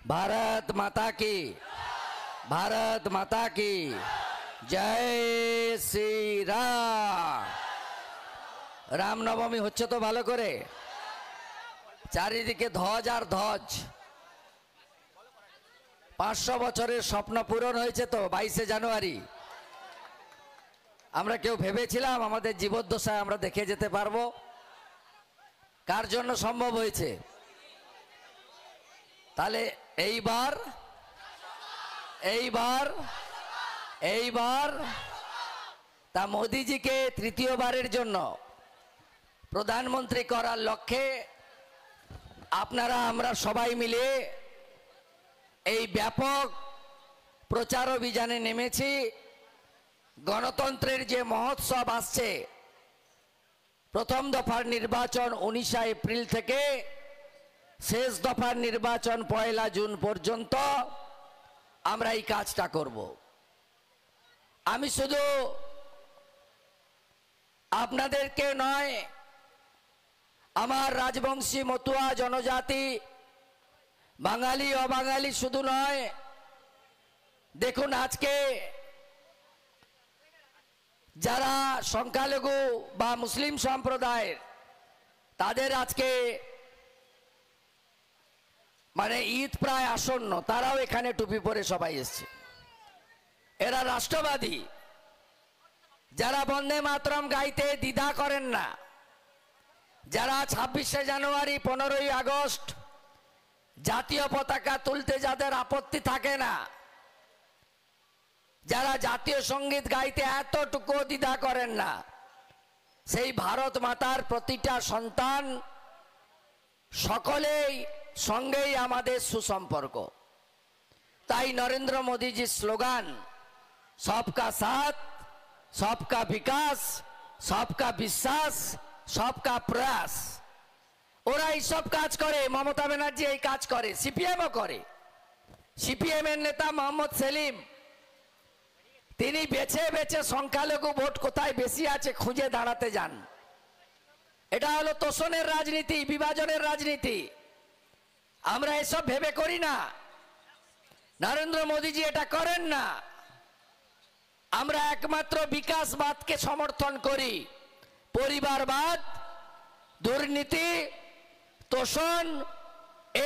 भारत माता की, भारत माता की जय श्री राम। रामनवमी হচ্ছে তো ভালো করে? চারিদিকে ধ্বজ আর ধ্বজ। 500 বছরের স্বপ্ন পূরণ হয়েছে তো 22শে জানুয়ারি। আমরা কেউ ভেবেছিলাম আমাদের জীবদ্দশায় আমরা দেখে যেতে পারবো? কার জন্য সম্ভব হয়েছে? তাহলে এইবার এইবার এইবার তা মোদিজিকে তৃতীয়বারের জন্য প্রধানমন্ত্রী করার লক্ষ্যে আপনারা আমরা সবাই মিলে এই ব্যাপক প্রচার অভিযানে নেমেছি। গণতন্ত্রের যে মহোৎসব আসছে, প্রথম দফার নির্বাচন 19 এপ্রিল থেকে শেষ দফার নির্বাচন 1 জুন পর্যন্ত আমরা এই কাজটা করব। আমি শুধু আপনাদেরকে নয়, আমার রাজবংশী মতুয়া জনজাতি বাঙালি অবাঙালি শুধু নয়, দেখুন আজকে যারা সংখ্যালঘু বা মুসলিম সম্প্রদায়ের, তাদের আজকে মানে ঈদ প্রায় আসন্ন, তারাও এখানে টুপি পরে সবাই এসছে। এরা রাষ্ট্রবাদী, যারা বন্দে মাতরম গাইতে দ্বিধা করেন না, যারা 26শে জানুয়ারি 15ই আগস্ট জাতীয় পতাকা তুলতে যাদের আপত্তি থাকে না, যারা জাতীয় সঙ্গীত গাইতে এতটুকু দ্বিধা করেন না, সেই ভারত মাতার প্রতিটা সন্তান সকলেই সঙ্গেই আমাদের সুসম্পর্ক। তাই নরেন্দ্র মোদীজির স্লোগান सबका साथ, सबका विकास, सबका বিশ্বাস, सबका प्रयास, ওরা এই সব কাজ করে। মমতা ব্যানার্জি এই কাজ করে, সিপিএমও করে। সিপিএম এর নেতা মোহাম্মদ সেলিম, তিনি বেছে বেছে সংখ্যালঘু ভোট কোথায় বেশি আছে খুঁজে দাঁড়াতে যান। এটা হলো তোষণের রাজনীতি, বিভাজনের রাজনীতি। আমরা এসব ভেবে করি না, নরেন্দ্র মোদীজি এটা করেন না। আমরা একমাত্র বিকাশবাদকে সমর্থন করি, পরিবারবাদ, দুর্নীতি, তোষণ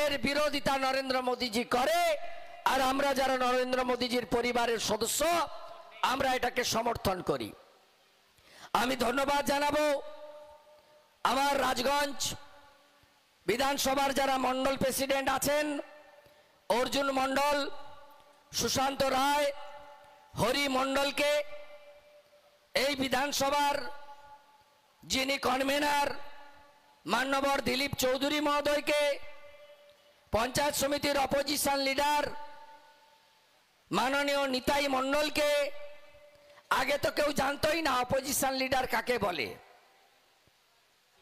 এর বিরোধিতা নরেন্দ্র মোদীজি করে। আর আমরা যারা নরেন্দ্র মোদীজির পরিবারের সদস্য, আমরা এটাকে সমর্থন করি। আমি ধন্যবাদ জানাবো আমার রাজগঞ্জ বিধানসভার যারা মন্ডল প্রেসিডেন্ট আছেন, অর্জুন মন্ডল, সুশান্ত রায়, হরি মন্ডলকে, এই বিধানসভার যিনি কনভেনার মান্যবর দিলীপ চৌধুরী মহোদয়কে, পঞ্চায়েত সমিতির অপোজিশন লিডার মাননীয় নিতাই মন্ডলকে। আগে তো কেউ জানতোই না অপোজিশন লিডার কাকে বলে।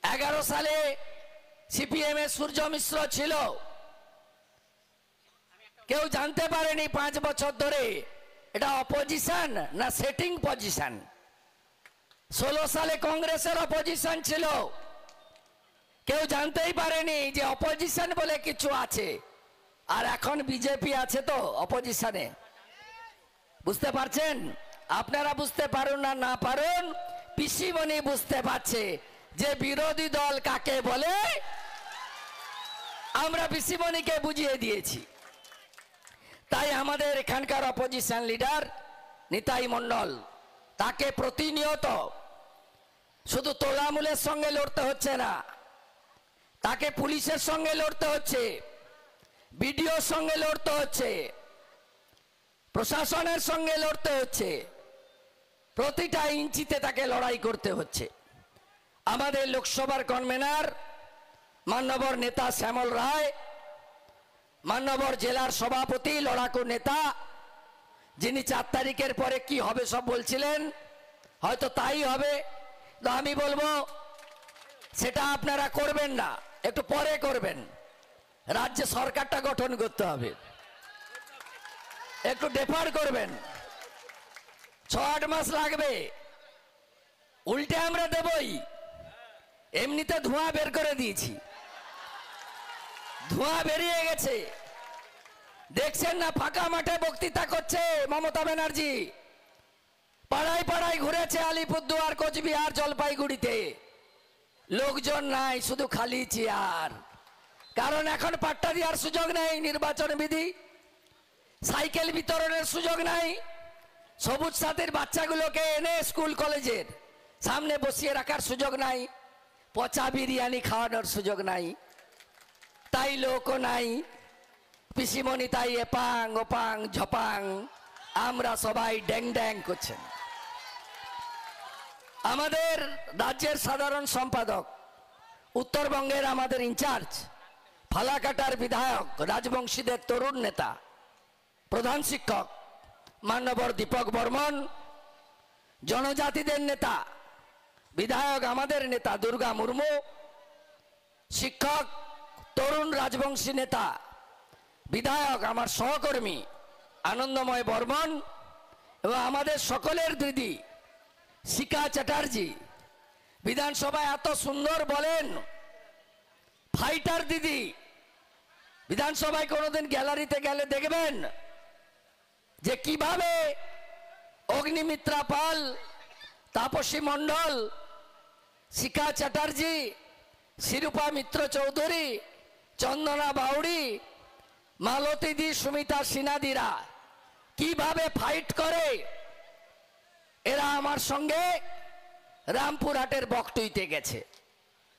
11 সালে সিপিএম এর সূর্য মিশ্র ছিল, কেউ জানতে পারেনি 5 বছর ধরে এটা অপোজিশন না সেটিং পজিশন। 16 সালে কংগ্রেসের অপোজিশন ছিল, কেউ জানতেই পারেনি যে অপোজিশন বলে কিছু আছে। আর এখন বিজেপি আছে তো অপোজিশনে, বুঝতে পারছেন? আপনারা বুঝতে পারুন না না পারুন, পিসিমণি বুঝতে পারছে যে বিরোধী দল কাকে বলে। আমরা পিসিমণিকে বুঝিয়ে দিয়েছি। তাই আমাদের এখানকার অপোজিশন লিডার নিতাই মন্ডল, তাকে প্রতিনিয়ত শুধু তোলামূলের সঙ্গে লড়তে হচ্ছে না, তাকে পুলিশের সঙ্গে লড়তে হচ্ছে, বিডিওর সঙ্গে লড়তে হচ্ছে, প্রশাসনের সঙ্গে লড়তে হচ্ছে, প্রতিটা ইঞ্চিতে তাকে লড়াই করতে হচ্ছে। আমাদের লোকসভার কনভেনার মান্যবর নেতা শ্যামল রায়, মান্যবর জেলার সভাপতি লড়াকু নেতা, যিনি 4 তারিখের পরে কি হবে সব বলছিলেন, হয়তো তাই হবে। তো আমি বলবো সেটা আপনারা করবেন না, একটু পরে করবেন। রাজ্য সরকারটা গঠন করতে হবে। একটু ডেফার করবেন, 6-8 মাস লাগবে, উল্টে আমরা দেবই। এমনিতে ধোঁয়া বের করে দিয়েছি, ধোঁয়া বেরিয়ে গেছে। দেখছেন না ফাঁকা মাঠে বক্তৃতা করছে মমতা ব্যানার্জি, পাড়ায় পাড়ায় ঘুরেছে আলিপুরদুয়ার, কোচবিহার, জলপাইগুড়িতে, লোকজন নাই, শুধু খালি চেয়ার। কারণ এখন পাট্টা দেওয়ার সুযোগ নাই, নির্বাচন বিধি, সাইকেল বিতরণের সুযোগ নাই, সবুজ সাথীর বাচ্চাগুলোকে এনে স্কুল কলেজের সামনে বসিয়ে রাখার সুযোগ নাই, পচা বিরিয়ানি খাওয়ানোর সুযোগ নাই, তাই লোকও নাই। পিসিমণি তাই এপাং ওপাং ঝপাং, আমরা সবাই ড্যাং ড্যাং করছেন। আমাদের রাজ্যের সাধারণ সম্পাদক, উত্তরবঙ্গের আমাদের ইনচার্জ, ফালাকাটার বিধায়ক, রাজবংশীদের তরুণ নেতা, প্রধান শিক্ষক মান্যবর দীপক বর্মন, জনজাতিদের নেতা বিধায়ক আমাদের নেতা দুর্গা মুর্মু, শিক্ষক তরুণ রাজবংশী নেতা বিধায়ক আমার সহকর্মী আনন্দময় বর্মন, এবং আমাদের সকলের দিদি শিখা চ্যাটার্জি। বিধানসভায় এত সুন্দর বলেন, ফাইটার দিদি। বিধানসভায় কোনোদিন গ্যালারিতে গেলে দেখবেন যে কিভাবে অগ্নিমিত্রা পাল, তাপসী মণ্ডল, শিখা চ্যাটার্জি, শিরূপা মিত্র চৌধুরী, চন্দনা বাউড়ি, মালতী দি, সুমিতা সিনহাদিরা কিভাবে ফাইট করে। এরা আমার সঙ্গে রামপুরহাটের বকটুইতে গেছে,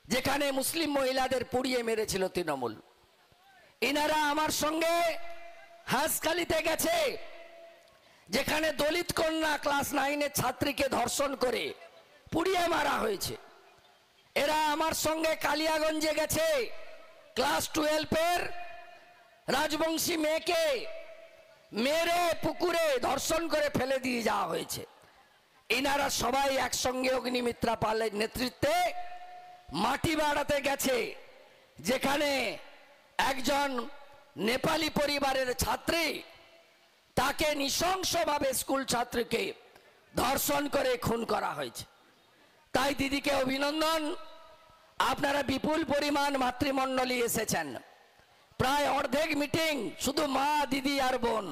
যেখানে মুসলিম মহিলাদের পুড়িয়ে মেরেছিল তৃণমূল। ইনারা আমার সঙ্গে হাঁসখালিতে গেছে, যেখানে দলিত কন্যা ক্লাস 9-এর ছাত্রীকে ধর্ষণ করে পুড়িয়ে মারা হয়েছে। এরা আমার সঙ্গে কালিয়াগঞ্জে গেছে, ক্লাস 12-এর রাজবংশী মেয়েকে মেরে পুকুরে ধর্ষণ করে ফেলে দিয়ে যাওয়া হয়েছে। ইনারা সবাই একসঙ্গে অগ্নিমিত্রা পালের নেতৃত্বে মাটি বাড়াতে গেছে, যেখানে একজন নেপালি পরিবারের ছাত্রী, তাকে নৃশংসভাবে স্কুল ছাত্রীকে ধর্ষণ করে খুন করা হয়েছে। তাই দিদিকে অভিনন্দন, আপনারা বিপুল পরিমাণ মাতৃমণ্ডলী এসেছেন, প্রায় অর্ধেক মিটিং শুধু মা, দিদি আর বোন।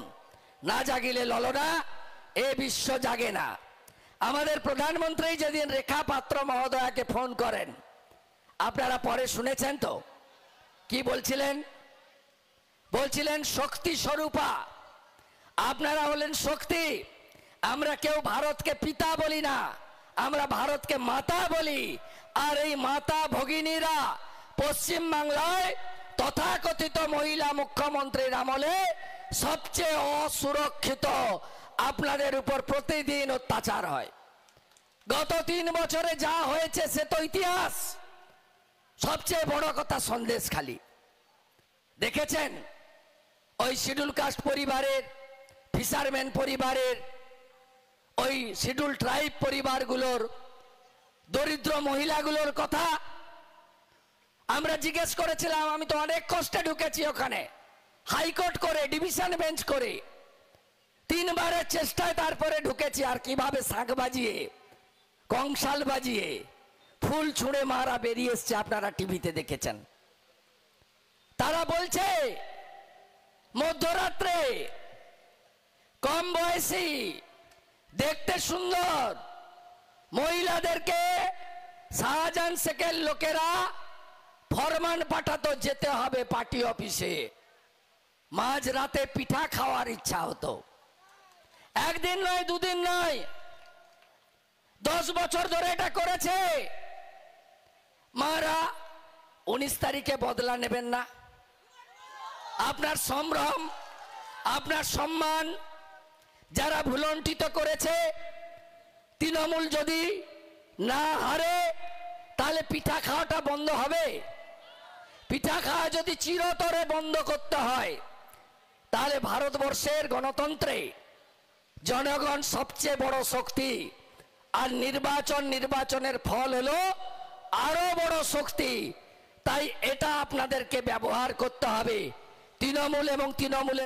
না জাগিলে ললনা, এ বিশ্ব জাগে না। আমাদের প্রধানমন্ত্রী যেদিন রেখা পাত্র মহোদয়াকে ফোন করেন, আপনারা পরে শুনেছেন তো কি বলছিলেন? বলছিলেন শক্তি স্বরূপা, আপনারা হলেন শক্তি। আমরা কেউ ভারতকে পিতা বলি না, আমরা ভারতকে মাতা বলি। আর এই মাতা ভগিনীরা পশ্চিম বাংলায় তথাকথিত মহিলা মুখ্যমন্ত্রীর আমলে সবচেয়ে অসুরক্ষিত। আপনাদের উপর প্রতিদিন অত্যাচার হয়। গত 3 বছরে যা হয়েছে সে তো ইতিহাস। সবচেয়ে বড় কথা, সন্দেশখালী দেখেছেন, ওই শিডিউল কাস্ট পরিবারের, ফিশারম্যান পরিবারের, ওই শিডিউল ট্রাইব পরিবারগুলোর দরিদ্র মহিলাগুলোর কথা আমরা জিজ্ঞেস করেছিলাম। আমি তো অনেক কষ্টে ঢুকেছি ওখানে, হাইকোর্ট করে, ডিভিশন বেঞ্চ করে, 3 বারের চেষ্টায় তারপরে ঢুকেছি। আর কিভাবে শাঁখ বাজিয়ে, কংসাল বাজিয়ে, ফুল ছুঁড়ে মারা বেরিয়ে এসছে, আপনারা টিভিতে দেখেছেন। তারা বলছে মধ্যরাত্রে কম বয়সী, দেখতে সুন্দর মহিলাদেরকে শাহজাহান শেখের লোকেরা ফরমান পাঠাতো, যেতে হবে পার্টি অফিসে। মাঝ রাতে পিঠা খাওয়ার ইচ্ছা হতো। একদিন নয়, 2 দিন নয়, 10 বছর ধরে এটা করেছে। মারা 19 তারিখে বদলা নেবেন না? আপনার সম্ভ্রম, আপনার সম্মান যারা ভুলণ্ঠিত করেছে, তৃণমূল যদি না হারে তাহলে পিঠা খাওয়াটা বন্ধ হবে। পিঠা খাওয়া যদি চিরতরে বন্ধ করতে হয়, তাহলে ভারতবর্ষের গণতন্ত্রে জনগণ সবচেয়ে বড় শক্তি। আর নির্বাচনের ফল হলো আরো বড় শক্তি। তাই এটা আপনাদেরকে ব্যবহার করতে হবে। তৃণমূল এবং তৃণমূলের